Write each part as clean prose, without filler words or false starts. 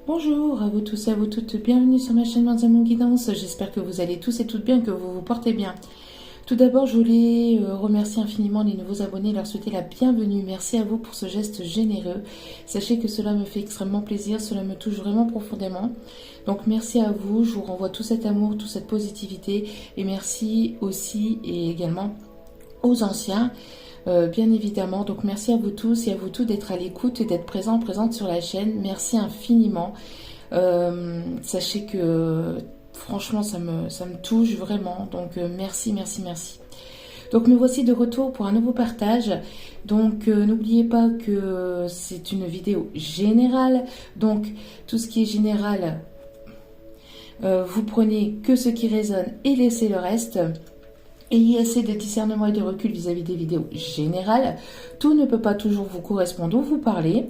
Bonjour à vous tous et à vous toutes, bienvenue sur ma chaîne Mandiamon Guidance. J'espère que vous allez tous et toutes bien, que vous vous portez bien. Tout d'abord, je voulais remercier infiniment les nouveaux abonnés et leur souhaiter la bienvenue. Merci à vous pour ce geste généreux. Sachez que cela me fait extrêmement plaisir, cela me touche vraiment profondément. Donc merci à vous, je vous renvoie tout cet amour, toute cette positivité. Et merci aussi et également aux anciens. Bien évidemment, donc merci à vous tous et à vous tous d'être à l'écoute et d'être présente sur la chaîne. Merci infiniment. Sachez que franchement ça me touche vraiment, donc merci. Donc me voici de retour pour un nouveau partage. Donc n'oubliez pas que c'est une vidéo générale, donc tout ce qui est général, vous prenez que ce qui résonne et laissez le reste. Ayez assez de discernement et de recul vis-à-vis des vidéos générales. Tout ne peut pas toujours vous correspondre ou vous parler.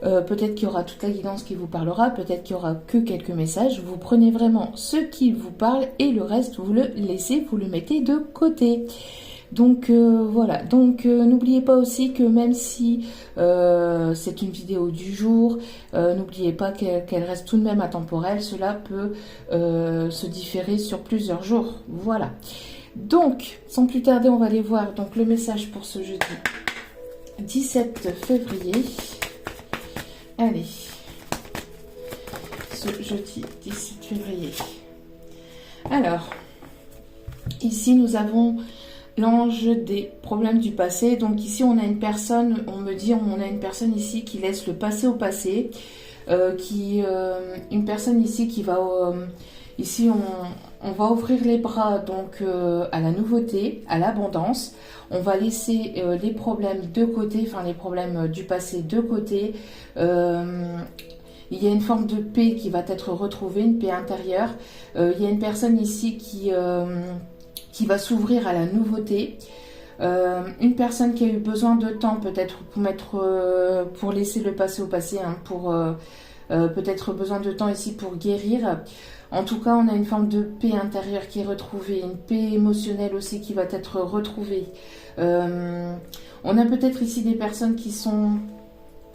Peut-être qu'il y aura toute la guidance qui vous parlera, peut-être qu'il y aura que quelques messages. Vous prenez vraiment ce qui vous parle et le reste, vous le laissez, vous le mettez de côté. Donc voilà, donc n'oubliez pas aussi que même si c'est une vidéo du jour, n'oubliez pas qu'elle reste tout de même atemporelle. Cela peut se différer sur plusieurs jours. Voilà. Donc, sans plus tarder, on va aller voir donc, le message pour ce jeudi 17 février. Allez, ce jeudi 17 février. Alors, ici nous avons l'ange des problèmes du passé. Donc ici on a une personne, on me dit, on a une personne ici qui laisse le passé au passé. Une personne ici qui va... ici on va ouvrir les bras donc à la nouveauté, à l'abondance. On va laisser les problèmes de côté, enfin les problèmes du passé de côté. Il y a une forme de paix qui va être retrouvée, une paix intérieure. Il y a une personne ici qui va s'ouvrir à la nouveauté. Une personne qui a eu besoin de temps peut-être pour laisser le passé au passé, hein, pour peut-être besoin de temps ici pour guérir. En tout cas, on a une forme de paix intérieure qui est retrouvée, une paix émotionnelle aussi qui va être retrouvée. On a peut-être ici des personnes qui sont...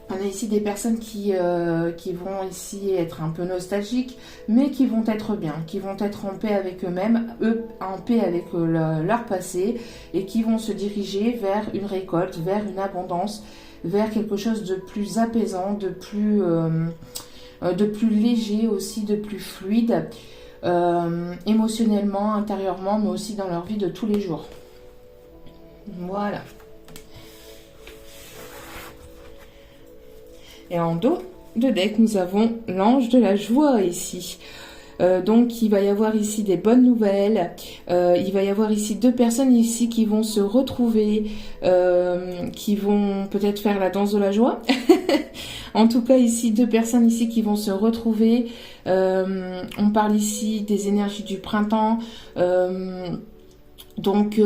On a ici des personnes qui vont ici être un peu nostalgiques, mais qui vont être bien, qui vont être en paix avec eux-mêmes, en paix avec leur passé, et qui vont se diriger vers une récolte, vers une abondance, vers quelque chose de plus apaisant, de plus léger aussi, de plus fluide, émotionnellement, intérieurement, mais aussi dans leur vie de tous les jours. Voilà. Et en dos de deck, nous avons l'ange de la joie ici. Donc il va y avoir ici des bonnes nouvelles, il va y avoir ici deux personnes ici qui vont se retrouver, qui vont peut-être faire la danse de la joie. En tout cas ici deux personnes ici qui vont se retrouver. On parle ici des énergies du printemps. Donc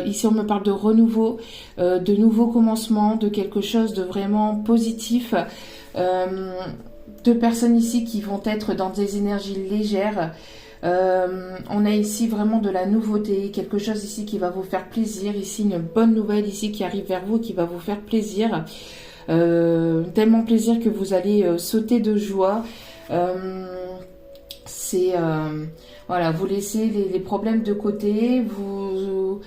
ici on me parle de renouveau, de nouveaux commencements, de quelque chose de vraiment positif. Deux personnes ici qui vont être dans des énergies légères. On a ici vraiment de la nouveauté, quelque chose ici qui va vous faire plaisir. Ici une bonne nouvelle ici qui arrive vers vous, qui va vous faire plaisir. Tellement plaisir que vous allez sauter de joie. Voilà, vous laissez les problèmes de côté, vous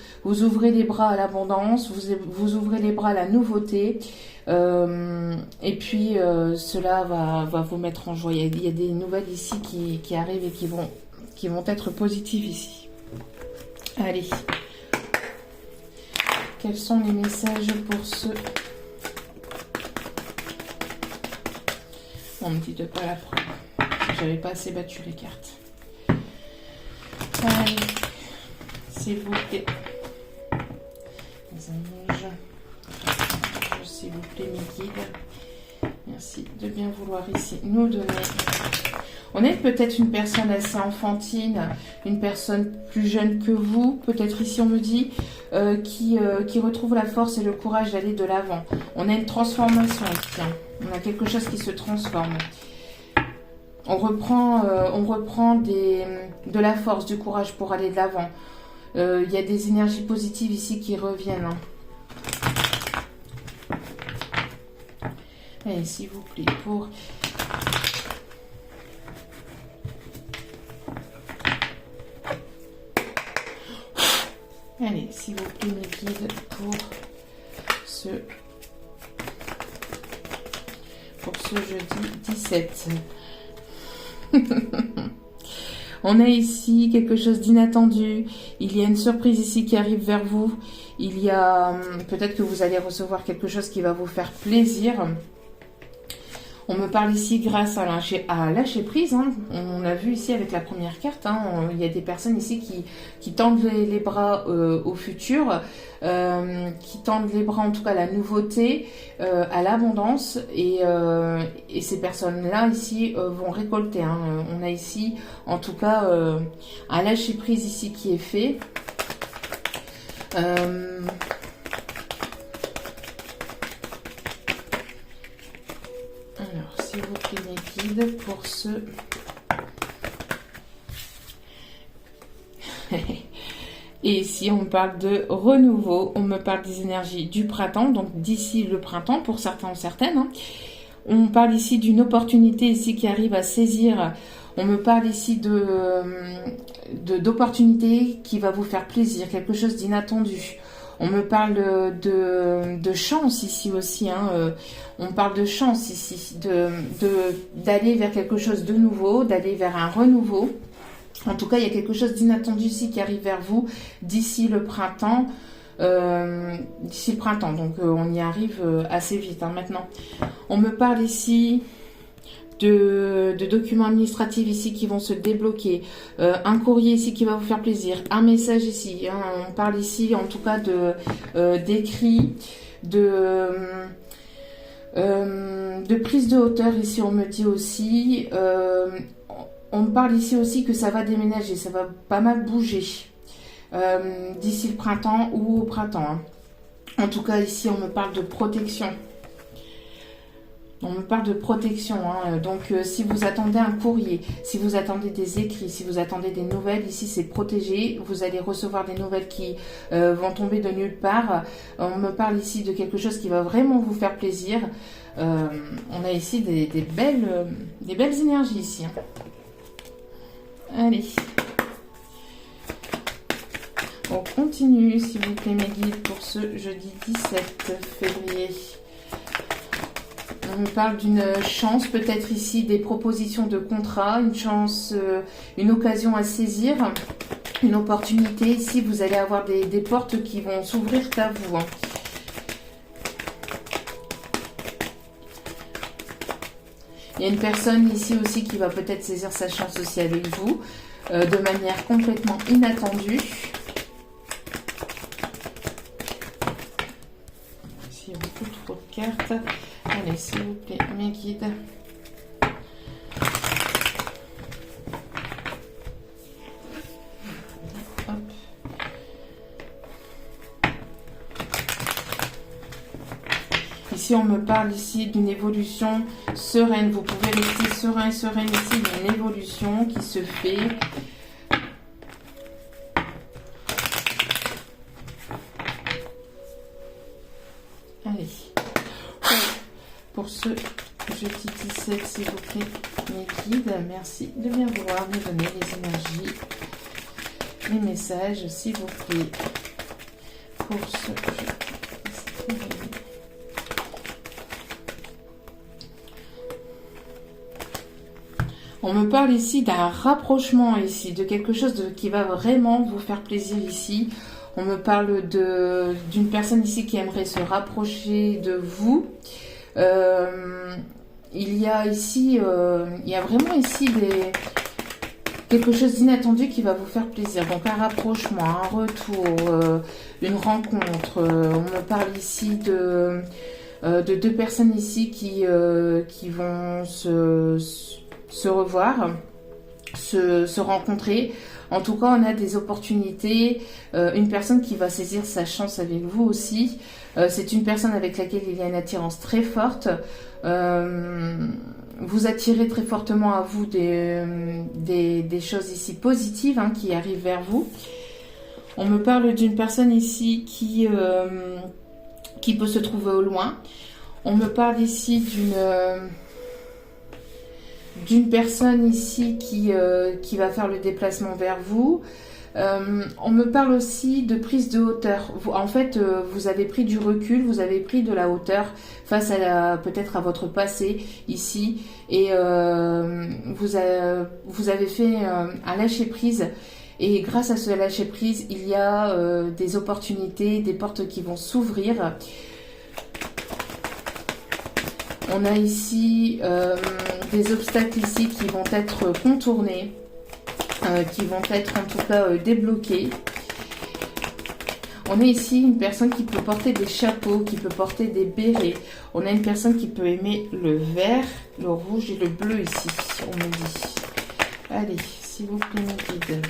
ouvrez les bras à l'abondance, vous ouvrez les bras à la nouveauté, et puis cela va vous mettre en joie. Il y a des nouvelles ici qui arrivent et qui vont être positives ici. Allez, quels sont les messages pour ce... On me dit de pas la prendre. J'avais pas assez battu les cartes. Allez, s'il vous plaît. Les anges, s'il vous plaît, mes guides. Merci de bien vouloir ici nous donner. On est peut-être une personne assez enfantine, une personne plus jeune que vous, peut-être ici on me dit, qui retrouve la force et le courage d'aller de l'avant. On a une transformation ici, hein. On a quelque chose qui se transforme. On reprend de la force, du courage pour aller de l'avant. Il y a des énergies positives ici qui reviennent. Allez, s'il vous plaît, pour s'il vous plaît, mes guides, pour ce jeudi 17. On a ici quelque chose d'inattendu. Il y a une surprise ici qui arrive vers vous. Il y a peut-être que vous allez recevoir quelque chose qui va vous faire plaisir. On me parle ici grâce à lâcher prise. Hein. On a vu ici avec la première carte, hein, il y a des personnes ici qui tendent les bras au futur, qui tendent les bras en tout cas à la nouveauté, à l'abondance. Et ces personnes-là ici vont récolter. Hein. On a ici en tout cas un lâcher prise ici qui est fait. Alors, s'il vous plaît, mes guides, pour ce... Et ici, on me parle de renouveau, on me parle des énergies du printemps, donc d'ici le printemps, pour certains ou certaines. Hein. On parle ici d'une opportunité ici qui arrive à saisir. On me parle ici d'opportunité qui va vous faire plaisir, quelque chose d'inattendu. On me parle de chance ici aussi. Hein. On parle de chance ici, d'aller vers quelque chose de nouveau, d'aller vers un renouveau. En tout cas, il y a quelque chose d'inattendu ici qui arrive vers vous d'ici le printemps. Donc on y arrive assez vite hein, maintenant. On me parle ici de documents administratifs ici qui vont se débloquer, un courrier ici qui va vous faire plaisir, un message ici, hein, on parle ici en tout cas d'écrits, de prise de hauteur ici on me dit aussi, on me parle ici aussi que ça va déménager, ça va pas mal bouger d'ici le printemps ou au printemps. Hein. En tout cas ici on me parle de protection. On me parle de protection, hein. Donc si vous attendez un courrier, si vous attendez des écrits, si vous attendez des nouvelles, ici c'est protégé, vous allez recevoir des nouvelles qui vont tomber de nulle part. On me parle ici de quelque chose qui va vraiment vous faire plaisir. On a ici des belles énergies ici. Hein. Allez. On continue, s'il vous plaît, mes guides, pour ce jeudi 17 février. On me parle d'une chance, peut-être ici des propositions de contrat, une chance, une occasion à saisir, une opportunité. Ici, vous allez avoir des portes qui vont s'ouvrir à vous. Hein. Il y a une personne ici aussi qui va peut-être saisir sa chance aussi avec vous, de manière complètement inattendue. S'il y a beaucoup trop de cartes. Allez, s'il vous plaît, mes guides. Hop. Ici, on me parle ici d'une évolution sereine. Vous pouvez rester serein et sereine ici. Il y a une évolution qui se fait. Allez. Pour ce jeudi 17, s'il vous plaît, mes guides, merci de bien vouloir me donner les énergies, les messages, s'il vous plaît, pour ce jeudi 17 février. On me parle ici d'un rapprochement ici, de quelque chose qui va vraiment vous faire plaisir ici. On me parle d'une personne ici qui aimerait se rapprocher de vous. Il y a ici, il y a vraiment ici quelque chose d'inattendu qui va vous faire plaisir. Donc un rapprochement, un retour, une rencontre. On me parle ici de deux personnes ici qui vont se revoir, se rencontrer. En tout cas, on a des opportunités. Une personne qui va saisir sa chance avec vous aussi. C'est une personne avec laquelle il y a une attirance très forte. Vous attirez très fortement à vous des choses ici positives hein, qui arrivent vers vous. On me parle d'une personne ici qui peut se trouver au loin. On me parle ici d'une personne ici qui va faire le déplacement vers vous. On me parle aussi de prise de hauteur. En fait, vous avez pris du recul, vous avez pris de la hauteur face à peut-être à votre passé ici, et vous avez fait un lâcher prise. Et grâce à ce lâcher prise, il y a des opportunités, des portes qui vont s'ouvrir. On a ici des obstacles ici qui vont être contournés. Qui vont être en tout cas débloqués. On a ici une personne qui peut porter des chapeaux, qui peut porter des bérets. On a une personne qui peut aimer le vert, le rouge et le bleu ici, on me dit. Allez, s'il vous plaît, mes guides.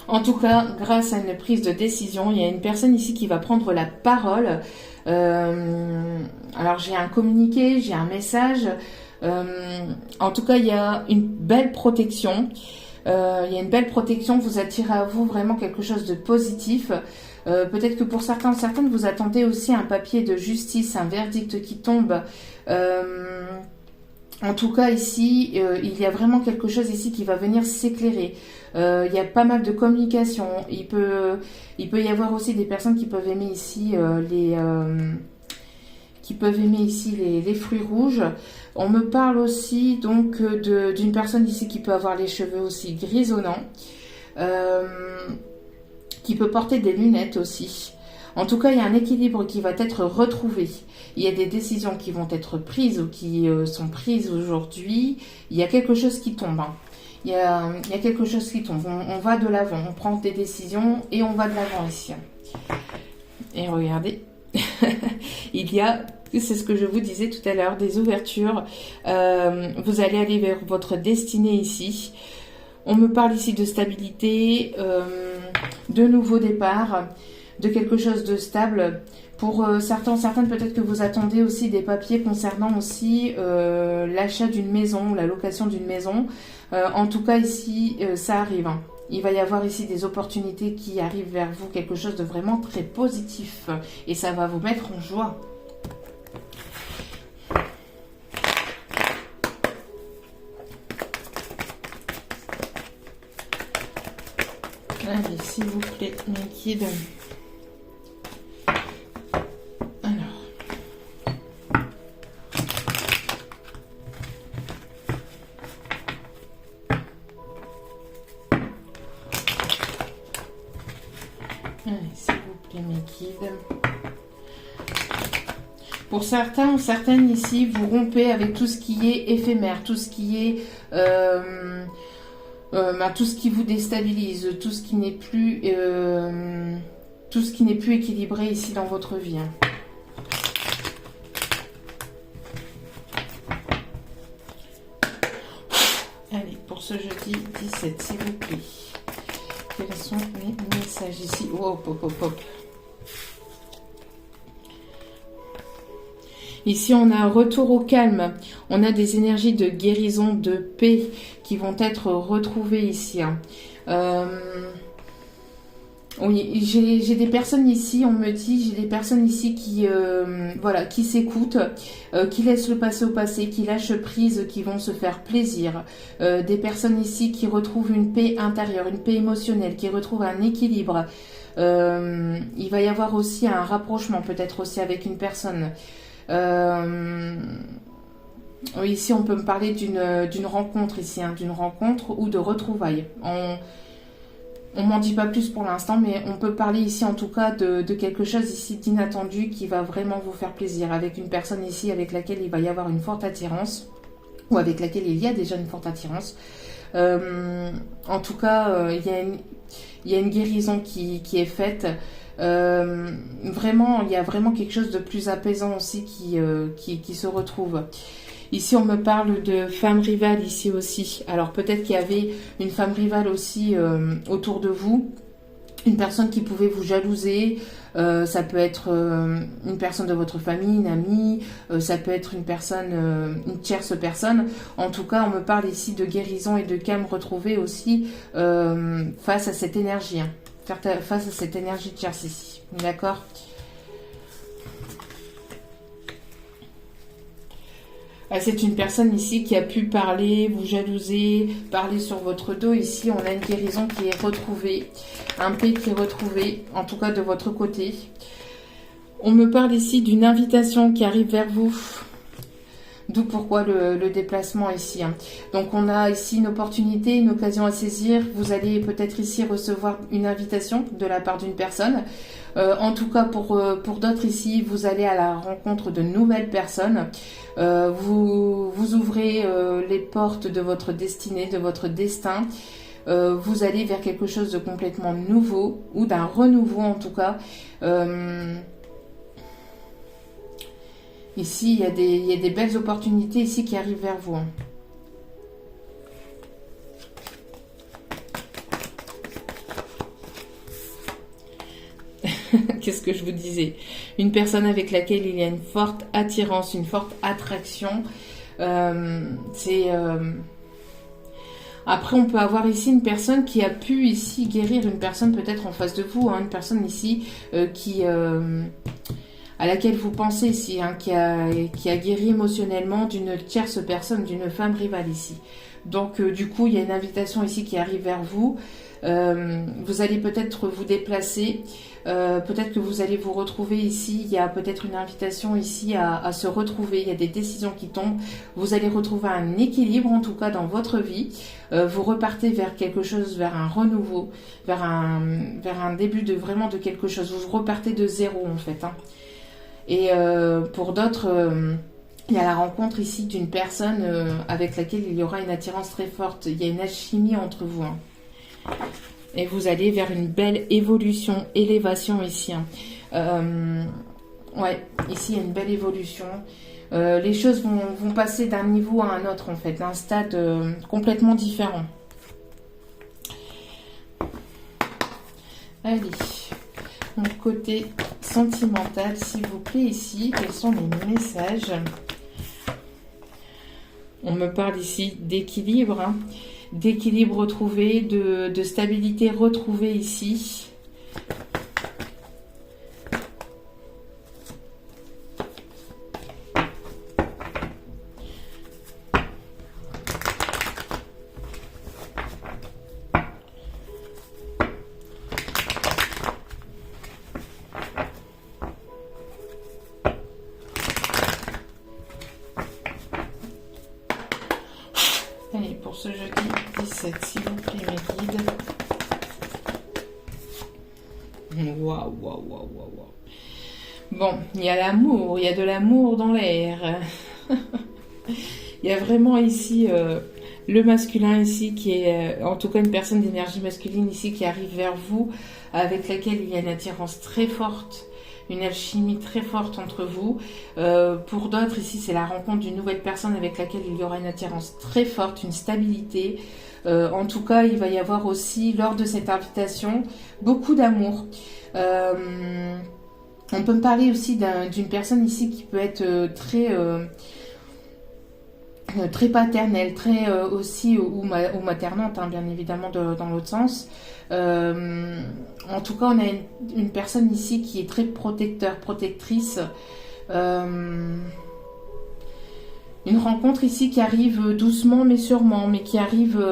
En tout cas, grâce à une prise de décision, il y a une personne ici qui va prendre la parole. Alors, j'ai un communiqué, j'ai un message. En tout cas, il y a une belle protection. Il y a une belle protection. Vous attirez à vous vraiment quelque chose de positif. Peut-être que pour certains ou certaines, vous attendez aussi un papier de justice, un verdict qui tombe. En tout cas, ici, il y a vraiment quelque chose ici qui va venir s'éclairer. Il y a pas mal de communication. Il peut y avoir aussi des personnes qui peuvent aimer ici les fruits rouges. On me parle aussi donc d'une personne ici qui peut avoir les cheveux aussi grisonnants, qui peut porter des lunettes aussi. En tout cas, il y a un équilibre qui va être retrouvé. Il y a des décisions qui vont être prises ou qui sont prises aujourd'hui. Il y a quelque chose qui tombe. Hein. Il y a quelque chose qui tombe. On va de l'avant. On prend des décisions et on va de l'avant ici. Et regardez, il y a, c'est ce que je vous disais tout à l'heure, des ouvertures. Vous allez aller vers votre destinée ici. On me parle ici de stabilité, de nouveaux départs, de quelque chose de stable. Pour certaines, peut-être que vous attendez aussi des papiers concernant aussi l'achat d'une maison, la location d'une maison. En tout cas, ici, ça arrive. Hein. Il va y avoir ici des opportunités qui arrivent vers vous, quelque chose de vraiment très positif. Et ça va vous mettre en joie. Allez, s'il vous plaît, mes guides. Allez, s'il vous plaît, mes guides. Pour certains ou certaines ici, vous rompez avec tout ce qui est éphémère, tout ce qui est tout ce qui vous déstabilise, tout ce qui n'est plus équilibré ici dans votre vie. Hein. Allez, pour ce jeudi 17, s'il vous plaît. Quels sont les messages ici? Oh, hop, hop, hop. Ici, on a un retour au calme. On a des énergies de guérison, de paix qui vont être retrouvées ici. Oui, j'ai des personnes ici, on me dit, j'ai des personnes ici qui, qui s'écoutent, qui laissent le passé au passé, qui lâchent prise, qui vont se faire plaisir. Des personnes ici qui retrouvent une paix intérieure, une paix émotionnelle, qui retrouvent un équilibre. Il va y avoir aussi un rapprochement, peut-être aussi avec une personne. Oui, ici, on peut me parler d'une rencontre ici, hein, d'une rencontre ou de retrouvailles. On m'en dit pas plus pour l'instant, mais on peut parler ici en tout cas de quelque chose ici d'inattendu qui va vraiment vous faire plaisir, avec une personne ici avec laquelle il va y avoir une forte attirance, ou avec laquelle il y a déjà une forte attirance. En tout cas, il y a une guérison qui est faite. Vraiment, il y a vraiment quelque chose de plus apaisant aussi qui se retrouve. Ici, on me parle de femme rivale ici aussi. Alors, peut-être qu'il y avait une femme rivale aussi autour de vous. Une personne qui pouvait vous jalouser. Ça peut être une personne de votre famille, une amie. Ça peut être une personne, une tierce personne. En tout cas, on me parle ici de guérison et de calme retrouvé aussi face à cette énergie. Hein. Face à cette énergie de tierce ici. D'accord ? Ah, c'est une personne ici qui a pu parler, vous jalouser, parler sur votre dos. Ici, on a une guérison qui est retrouvée, un paix qui est retrouvé, en tout cas de votre côté. On me parle ici d'une invitation qui arrive vers vous. D'où pourquoi le déplacement ici. Donc on a ici une opportunité, une occasion à saisir. Vous allez peut-être ici recevoir une invitation de la part d'une personne. En tout cas pour d'autres ici, vous allez à la rencontre de nouvelles personnes. Vous ouvrez les portes de votre destinée, de votre destin. Vous allez vers quelque chose de complètement nouveau ou d'un renouveau en tout cas. Ici, il y a des belles opportunités ici qui arrivent vers vous. Qu'est-ce que je vous disais? Une personne avec laquelle il y a une forte attirance, une forte attraction. Après, on peut avoir ici une personne qui a pu ici guérir une personne peut-être en face de vous. Une personne ici à laquelle vous pensez ici, qui a guéri émotionnellement d'une tierce personne, d'une femme rivale ici. Donc du coup, il y a une invitation ici qui arrive vers vous. Vous allez peut-être vous déplacer, peut-être que vous allez vous retrouver ici. Il y a peut-être une invitation ici à se retrouver. Il y a des décisions qui tombent. Vous allez retrouver un équilibre en tout cas dans votre vie. Vous repartez vers quelque chose, vers un renouveau, vers un début de vraiment de quelque chose. Vous repartez de zéro en fait. Et pour d'autres, il y a la rencontre ici d'une personne avec laquelle il y aura une attirance très forte. Il y a une alchimie entre vous. Et vous allez vers une belle évolution, élévation ici. Ouais, ici il y a une belle évolution. Les choses vont passer d'un niveau à un autre en fait, un stade complètement différent. Allez. Donc, côté sentimental, s'il vous plaît, ici, quels sont les messages? On me parle ici d'équilibre, d'équilibre retrouvé, de stabilité retrouvée ici. Allez, pour ce jeudi 17, s'il vous plaît, mes guides. Waouh, waouh, waouh, waouh. Bon, il y a l'amour, il y a de l'amour dans l'air. Il y a vraiment ici le masculin ici qui est, en tout cas une personne d'énergie masculine ici qui arrive vers vous, avec laquelle il y a une attirance très forte. Une alchimie très forte entre vous. Pour d'autres, ici, c'est la rencontre d'une nouvelle personne avec laquelle il y aura une attirance très forte, une stabilité. En tout cas, il va y avoir aussi, lors de cette invitation, beaucoup d'amour. On peut me parler aussi d'une personne ici qui peut être très paternelle, très aussi ou maternante, bien évidemment dans l'autre sens. En tout cas, on a une personne ici qui est très protectrice. Une rencontre ici qui arrive doucement mais sûrement, mais qui arrive...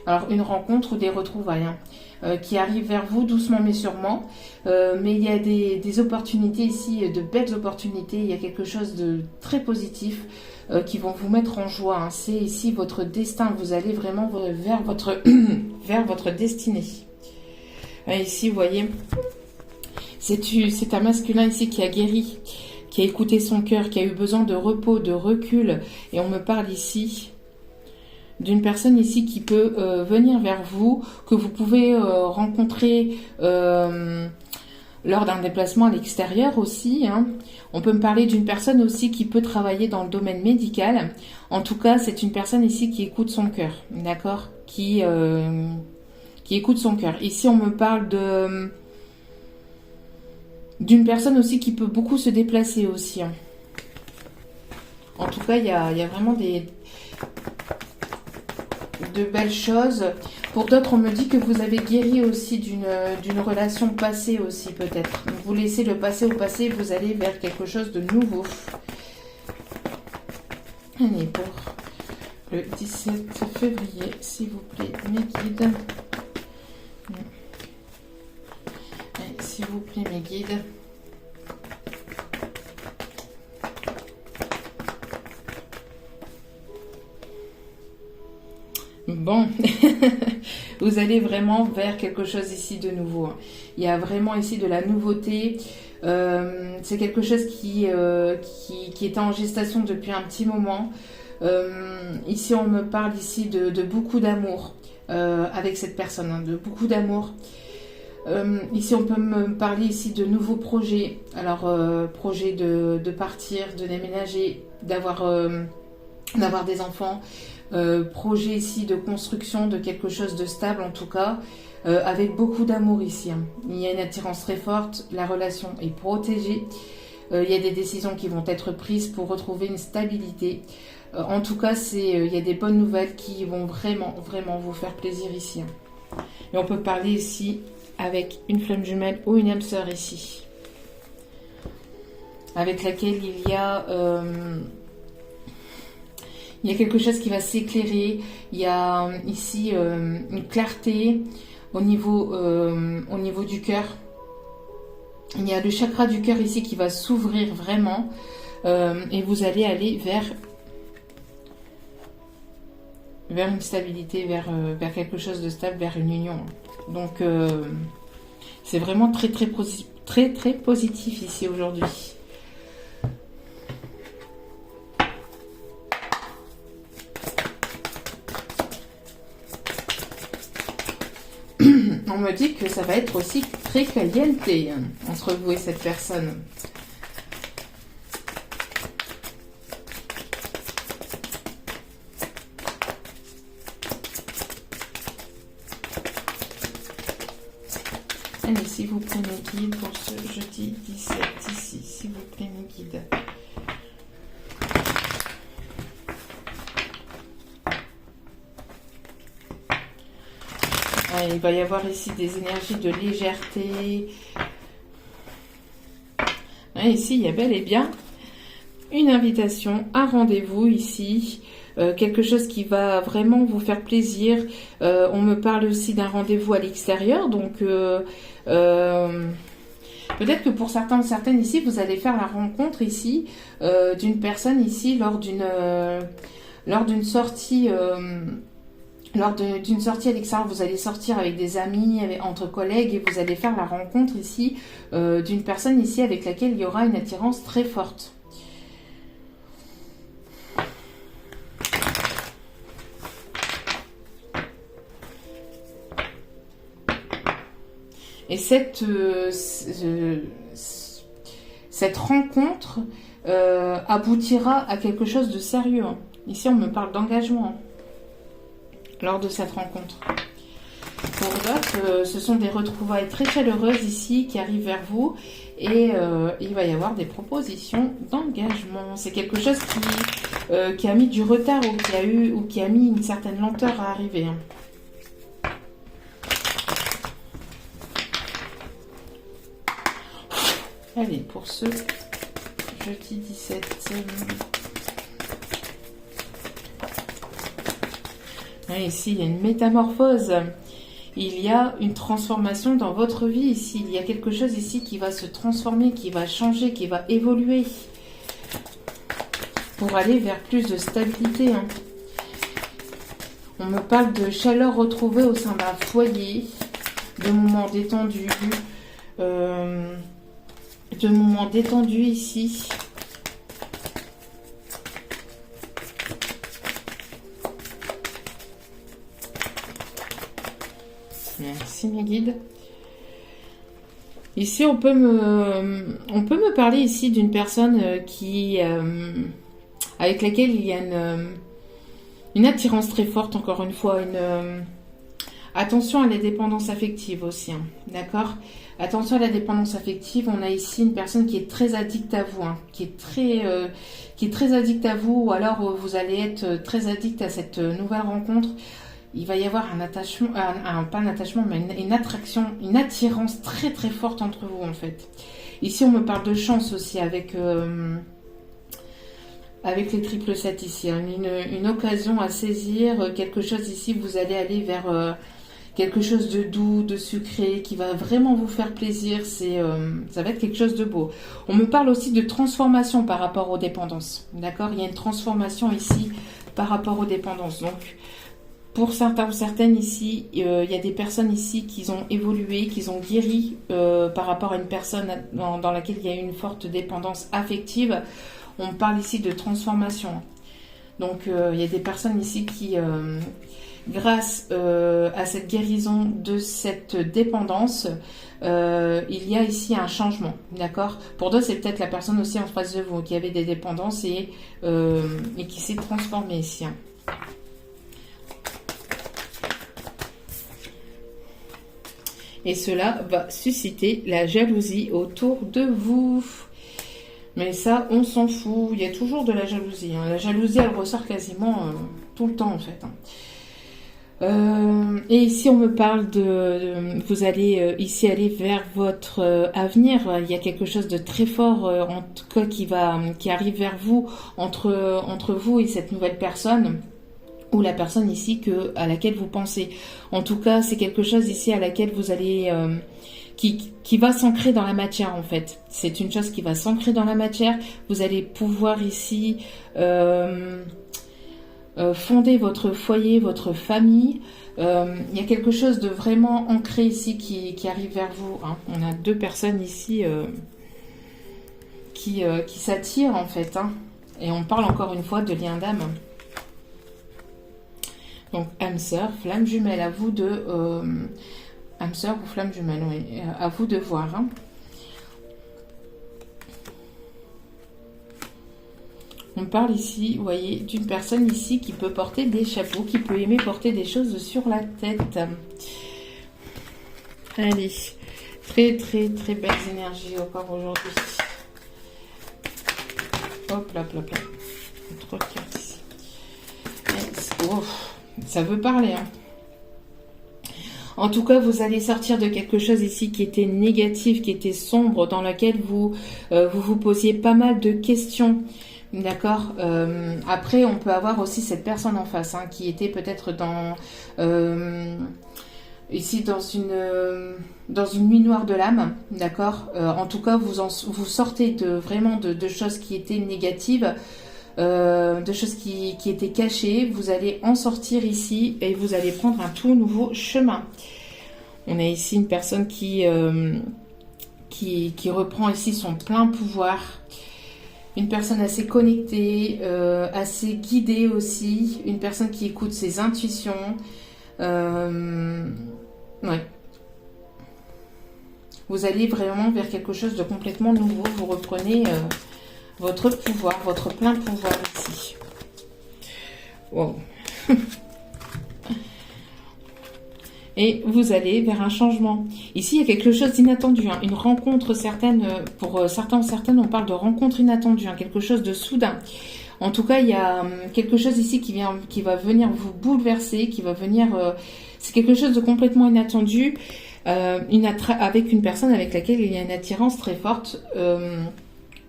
alors, une rencontre ou des retrouvailles, qui arrive vers vous doucement mais sûrement. Mais il y a des opportunités ici, de belles opportunités. Il y a quelque chose de très positif qui vont vous mettre en joie. C'est ici votre destin. Vous allez vraiment vers votre destinée. Ici, vous voyez, c'est un masculin ici qui a guéri, qui a écouté son cœur, qui a eu besoin de repos, de recul. Et on me parle ici d'une personne ici qui peut venir vers vous, que vous pouvez rencontrer lors d'un déplacement à l'extérieur aussi. On peut me parler d'une personne aussi qui peut travailler dans le domaine médical. En tout cas, c'est une personne ici qui écoute son cœur, d'accord, qui écoute son cœur. Ici, on me parle d'une personne aussi qui peut beaucoup se déplacer aussi. En tout cas, il y a vraiment de belles choses. Pour d'autres, on me dit que vous avez guéri aussi d'une relation passée aussi, peut-être. Vous laissez le passé au passé, vous allez vers quelque chose de nouveau. Allez, pour le 17 février, s'il vous plaît, mes guides. Allez, s'il vous plaît, mes guides. Bon, vous allez vraiment vers quelque chose ici de nouveau. Il y a vraiment ici de la nouveauté. C'est quelque chose qui était en gestation depuis un petit moment. Ici, on me parle ici de beaucoup d'amour avec cette personne, hein, de beaucoup d'amour. Ici, on peut me parler ici de nouveaux projets. Alors, projet de partir, de déménager, d'avoir des enfants. Projet ici de construction de quelque chose de stable en tout cas, avec beaucoup d'amour ici. Hein. Il y a une attirance très forte, la relation est protégée. Il y a des décisions qui vont être prises pour retrouver une stabilité. En tout cas, il y a des bonnes nouvelles qui vont vraiment, vraiment vous faire plaisir ici. Hein. Et on peut parler ici avec une flamme jumelle ou une âme sœur ici, avec laquelle il y a quelque chose qui va s'éclairer. Il y a ici une clarté au niveau du cœur. Il y a le chakra du cœur ici qui va s'ouvrir vraiment. Et vous allez aller vers une stabilité, vers quelque chose de stable, vers une union. Donc, c'est vraiment très, très, très positif ici aujourd'hui. On me dit que ça va être aussi très caliente entre vous et cette personne. Allez, s'il vous plaît, mes guides, pour ce jeudi 17 ici, s'il vous plaît, mes guides. Il va y avoir ici des énergies de légèreté. Ici, il y a bel et bien une invitation, un rendez-vous ici. Quelque chose qui va vraiment vous faire plaisir. On me parle aussi d'un rendez-vous à l'extérieur. Donc, peut-être que pour certains ou certaines ici, vous allez faire la rencontre ici d'une personne ici lors d'une sortie... Lors d'une sortie à l'extérieur, vous allez sortir avec des amis, entre collègues, et vous allez faire la rencontre ici d'une personne ici avec laquelle il y aura une attirance très forte. Et cette rencontre aboutira à quelque chose de sérieux. Ici, on me parle d'engagement lors de cette rencontre. Pour d'autres, ce sont des retrouvailles très chaleureuses ici qui arrivent vers vous et il va y avoir des propositions d'engagement. C'est quelque chose qui a mis du retard ou qui a mis une certaine lenteur à arriver. Allez, pour ce jeudi 17... Ici, il y a une métamorphose. Il y a une transformation dans votre vie ici. Il y a quelque chose ici qui va se transformer, qui va changer, qui va évoluer pour aller vers plus de stabilité. On me parle de chaleur retrouvée au sein d'un foyer, de moments détendus, ici. Merci mes guides. Ici, on peut me parler ici d'une personne avec laquelle il y a une attirance très forte, encore une fois. Attention à la dépendance affective aussi, hein, d'accord? Attention à la dépendance affective. On a ici une personne qui est très addicte à vous, hein, qui est très addicte à vous, ou alors vous allez être très addict à cette nouvelle rencontre. Il va y avoir un attachement, pas un attachement, mais une attraction, une attirance très très forte entre vous en fait. Ici on me parle de chance aussi avec avec les triple 7 ici, hein, une occasion à saisir, quelque chose ici, vous allez aller vers quelque chose de doux, de sucré, qui va vraiment vous faire plaisir, ça va être quelque chose de beau. On me parle aussi de transformation par rapport aux dépendances, d'accord? Il y a une transformation ici par rapport aux dépendances, donc pour certains ou certaines ici, il y a des personnes ici qui ont évolué, qui ont guéri par rapport à une personne dans laquelle il y a eu une forte dépendance affective. On parle ici de transformation. Donc, il y a des personnes ici qui, grâce à cette guérison de cette dépendance, il y a ici un changement, d'accord? Pour d'autres, c'est peut-être la personne aussi en face de vous qui avait des dépendances et qui s'est transformée ici. Hein. Et cela va susciter la jalousie autour de vous. Mais ça, on s'en fout. Il y a toujours de la jalousie. Hein. La jalousie, elle ressort quasiment tout le temps, en fait. Hein. Et ici, on me parle vous allez ici aller vers votre avenir. Il y a quelque chose de très fort, en tout cas, qui arrive vers vous, entre vous et cette nouvelle personne. Ou la personne ici à laquelle vous pensez. En tout cas, c'est quelque chose ici à laquelle vous allez... qui va s'ancrer dans la matière, en fait. C'est une chose qui va s'ancrer dans la matière. Vous allez pouvoir ici fonder votre foyer, votre famille. Il y a quelque chose de vraiment ancré ici qui arrive vers vous. Hein. On a deux personnes ici qui s'attirent, en fait. Hein. Et on parle encore une fois de lien d'âme. Donc, âme sœur, flamme jumelle, à vous de... âme sœur ou flamme jumelle, oui, à vous de voir. Hein. On parle ici, vous voyez, d'une personne ici qui peut porter des chapeaux, qui peut aimer porter des choses sur la tête. Allez, très très très belles énergies encore aujourd'hui. Hop là, hop là, hop là. Trois cartes ici. Oh. Ça veut parler. Hein. En tout cas, vous allez sortir de quelque chose ici qui était négatif, qui était sombre, dans laquelle vous posiez pas mal de questions. D'accord. Après, on peut avoir aussi cette personne en face, hein, qui était peut-être ici dans une nuit noire de l'âme. D'accord. En tout cas, vous sortez vraiment de choses qui étaient négatives. De choses qui étaient cachées, vous allez en sortir ici et vous allez prendre un tout nouveau chemin. On a ici une personne qui reprend ici son plein pouvoir, une personne assez connectée, assez guidée aussi, une personne qui écoute ses intuitions. Ouais. Vous allez vraiment vers quelque chose de complètement nouveau, vous reprenez... votre pouvoir, votre plein pouvoir ici. Wow. Et vous allez vers un changement. Ici, il y a quelque chose d'inattendu. Hein. Une rencontre certaine, pour certains ou certaines, on parle de rencontre inattendue. Hein. Quelque chose de soudain. En tout cas, il y a quelque chose ici qui va venir vous bouleverser, qui va venir... c'est quelque chose de complètement inattendu. Avec une personne avec laquelle il y a une attirance très forte...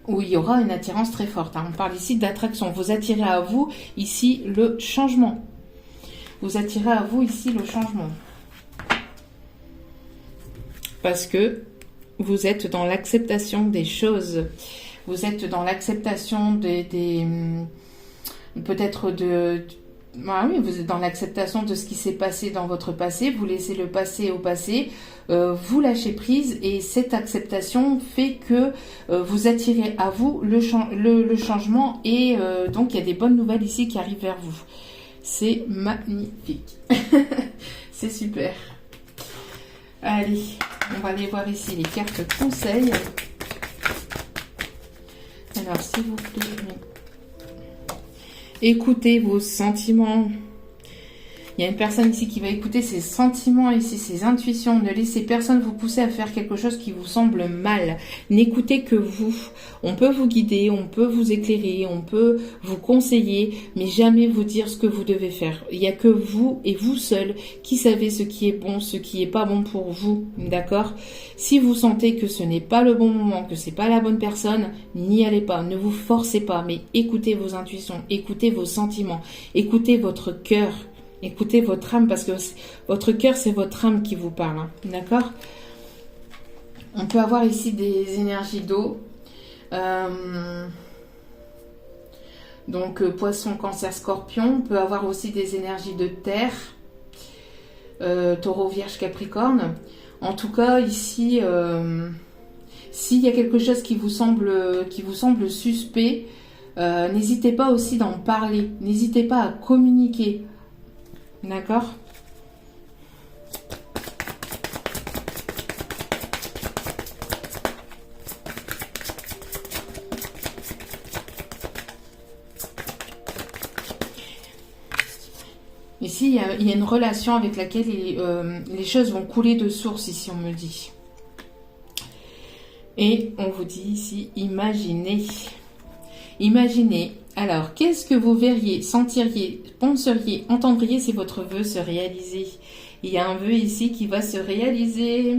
où il y aura une attirance très forte. Hein. On parle ici d'attraction. Vous attirez à vous ici le changement. Vous attirez à vous ici le changement. Parce que vous êtes dans l'acceptation des choses. Vous êtes dans l'acceptation peut-être ah oui, vous êtes dans l'acceptation de ce qui s'est passé dans votre passé. Vous laissez le passé au passé. Vous lâchez prise et cette acceptation fait que vous attirez à vous le changement et donc il y a des bonnes nouvelles ici qui arrivent vers vous. C'est magnifique. C'est super. Allez, on va aller voir ici les cartes conseils. Alors, s'il vous plaît, écoutez vos sentiments. Il y a une personne ici qui va écouter ses sentiments ici, ses intuitions. Ne laissez personne vous pousser à faire quelque chose qui vous semble mal. N'écoutez que vous. On peut vous guider, on peut vous éclairer, on peut vous conseiller, mais jamais vous dire ce que vous devez faire. Il n'y a que vous et vous seul qui savez ce qui est bon, ce qui est pas bon pour vous. D'accord? Si vous sentez que ce n'est pas le bon moment, que c'est pas la bonne personne, n'y allez pas. Ne vous forcez pas, mais écoutez vos intuitions, écoutez vos sentiments, écoutez votre cœur. Écoutez votre âme, parce que votre cœur, c'est votre âme qui vous parle. Hein, d'accord? On peut avoir ici des énergies d'eau. Donc, poisson, cancer, scorpion. On peut avoir aussi des énergies de terre. Taureau, vierge, capricorne. En tout cas, ici, s'il y a quelque chose qui vous semble suspect, n'hésitez pas aussi d'en parler. N'hésitez pas à communiquer. D'accord? Ici, il y a une relation avec laquelle les choses vont couler de source, ici, on me dit. Et on vous dit ici, imaginez. Imaginez. Alors, qu'est-ce que vous verriez, sentiriez, penseriez, entendriez si votre vœu se réalisait? Il y a un vœu ici qui va se réaliser.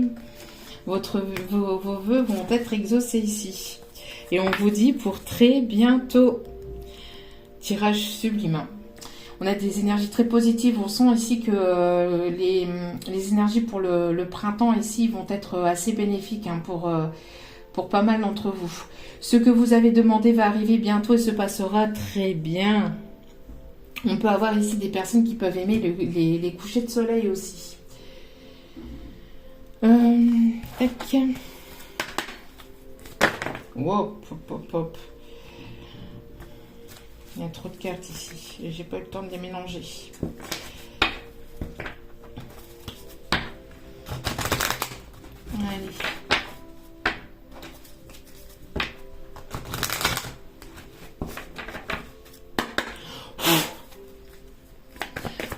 Vos vœux vont être exaucés ici. Et on vous dit pour très bientôt. Tirage sublime. On a des énergies très positives. On sent ici que les énergies pour le printemps ici vont être assez bénéfiques hein, pour pas mal d'entre vous. Ce que vous avez demandé va arriver bientôt et se passera très bien. On peut avoir ici des personnes qui peuvent aimer les couchers de soleil aussi. Tac. Wow, pop, pop, pop. Il y a trop de cartes ici. J'ai pas eu le temps de les mélanger. Allez.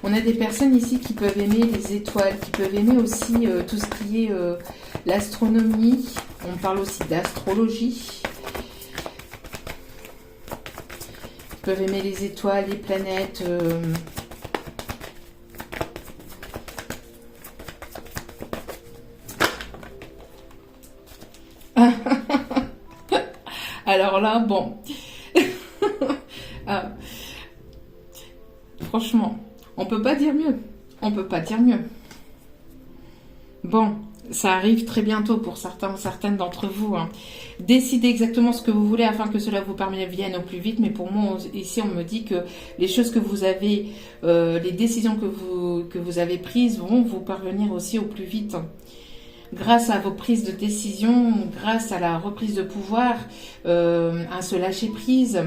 On a des personnes ici qui peuvent aimer les étoiles, qui peuvent aimer aussi tout ce qui est l'astronomie. On parle aussi d'astrologie. Ils peuvent aimer les étoiles, les planètes. Alors là, bon. Ah. Franchement, on peut pas dire mieux. On peut pas dire mieux. Bon, ça arrive très bientôt pour certaines d'entre vous. Hein. Décidez exactement ce que vous voulez afin que cela vous parvienne au plus vite. Mais pour moi, ici, on me dit que les choses que vous avez, les décisions que vous avez prises vont vous parvenir aussi au plus vite. Grâce à vos prises de décision, grâce à la reprise de pouvoir, à ce lâcher prise,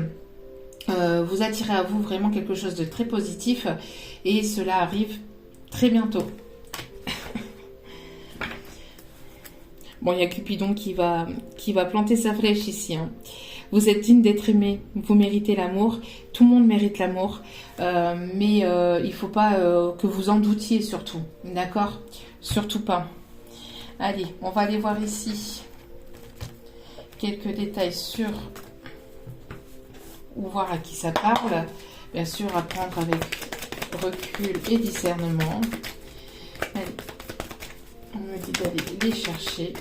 vous attirez à vous vraiment quelque chose de très positif et cela arrive très bientôt. Bon, il y a Cupidon qui va planter sa flèche ici. Hein. Vous êtes digne d'être aimé, vous méritez l'amour. Tout le monde mérite l'amour, mais il ne faut pas que vous en doutiez surtout, d'accord? Surtout pas. Allez, on va aller voir ici quelques détails sur ou voir à qui ça parle. Bien sûr, à prendre avec recul et discernement. Allez, on me dit d'aller les chercher.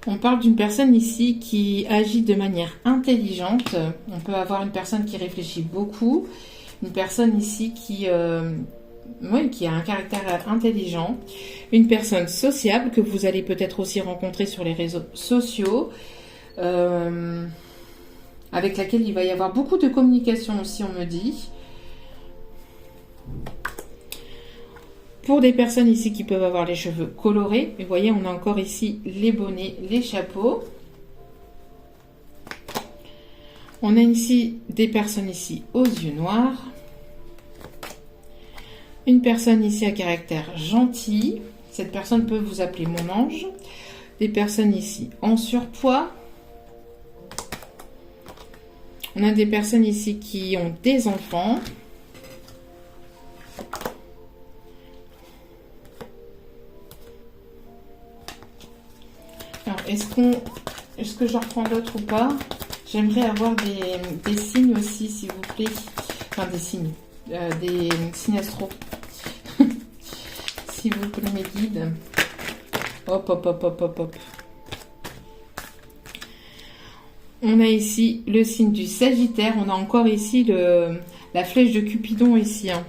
On parle d'une personne ici qui agit de manière intelligente. On peut avoir une personne qui réfléchit beaucoup. Une personne ici qui a un caractère intelligent. Une personne sociable que vous allez peut-être aussi rencontrer sur les réseaux sociaux. Avec laquelle il va y avoir beaucoup de communication aussi, on me dit. Pour des personnes ici qui peuvent avoir les cheveux colorés, vous voyez, on a encore ici les bonnets, les chapeaux. On a ici des personnes ici aux yeux noirs. Une personne ici à caractère gentil. Cette personne peut vous appeler mon ange. Des personnes ici en surpoids. On a des personnes ici qui ont des enfants. Alors, est-ce que j'en reprends d'autres ou pas? J'aimerais avoir des signes aussi, s'il vous plaît. Enfin, des signes astro. S'il vous plaît, mes guides. Hop, hop, hop, hop, hop, hop. On a ici le signe du Sagittaire. On a encore ici la flèche de Cupidon ici. Hein.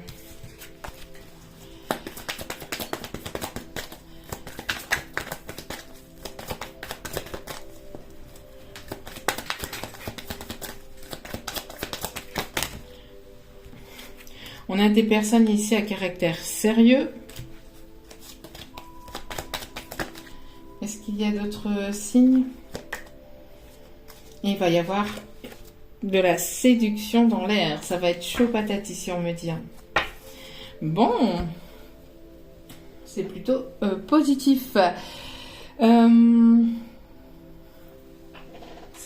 On a des personnes ici à caractère sérieux. Est-ce qu'il y a d'autres signes? Il va y avoir de la séduction dans l'air. Ça va être chaud patate ici, on me dit. Bon. C'est plutôt positif. C'est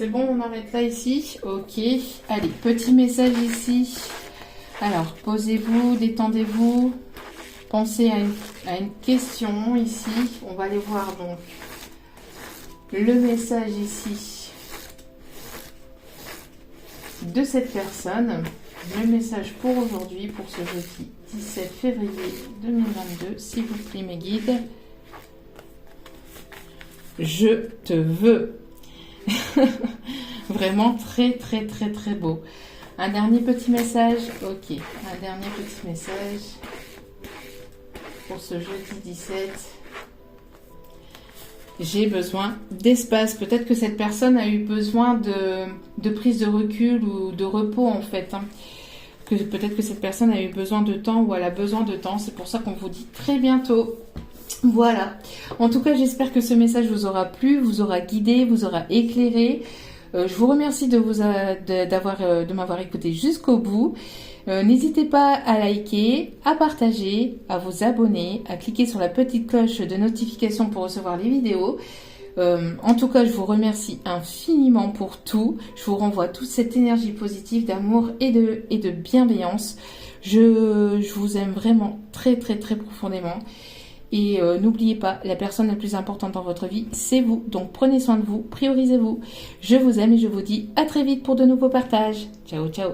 bon, on arrête là ici. Ok. Allez, petit message ici. Alors, posez-vous, détendez-vous. Pensez à une question ici. On va aller voir donc le message ici de cette personne. Le message pour aujourd'hui, pour ce jeudi 17 février 2022. S'il vous plaît, mes guides. Je te veux. Vraiment très, très, très, très beau. Un dernier petit message. Ok, un dernier petit message pour ce jeudi 17. J'ai besoin d'espace. Peut-être que cette personne a eu besoin de prise de recul ou de repos en fait. Hein. Peut-être que cette personne a eu besoin de temps ou elle a besoin de temps. C'est pour ça qu'on vous dit très bientôt. Voilà. En tout cas, j'espère que ce message vous aura plu, vous aura guidé, vous aura éclairé. Je vous remercie de m'avoir écouté jusqu'au bout. N'hésitez pas à liker, à partager, à vous abonner, à cliquer sur la petite cloche de notification pour recevoir les vidéos. En tout cas, je vous remercie infiniment pour tout. Je vous renvoie toute cette énergie positive d'amour et de bienveillance. Je vous aime vraiment très, très, très profondément. Et n'oubliez pas, la personne la plus importante dans votre vie, c'est vous. Donc prenez soin de vous, priorisez-vous. Je vous aime et je vous dis à très vite pour de nouveaux partages. Ciao, ciao.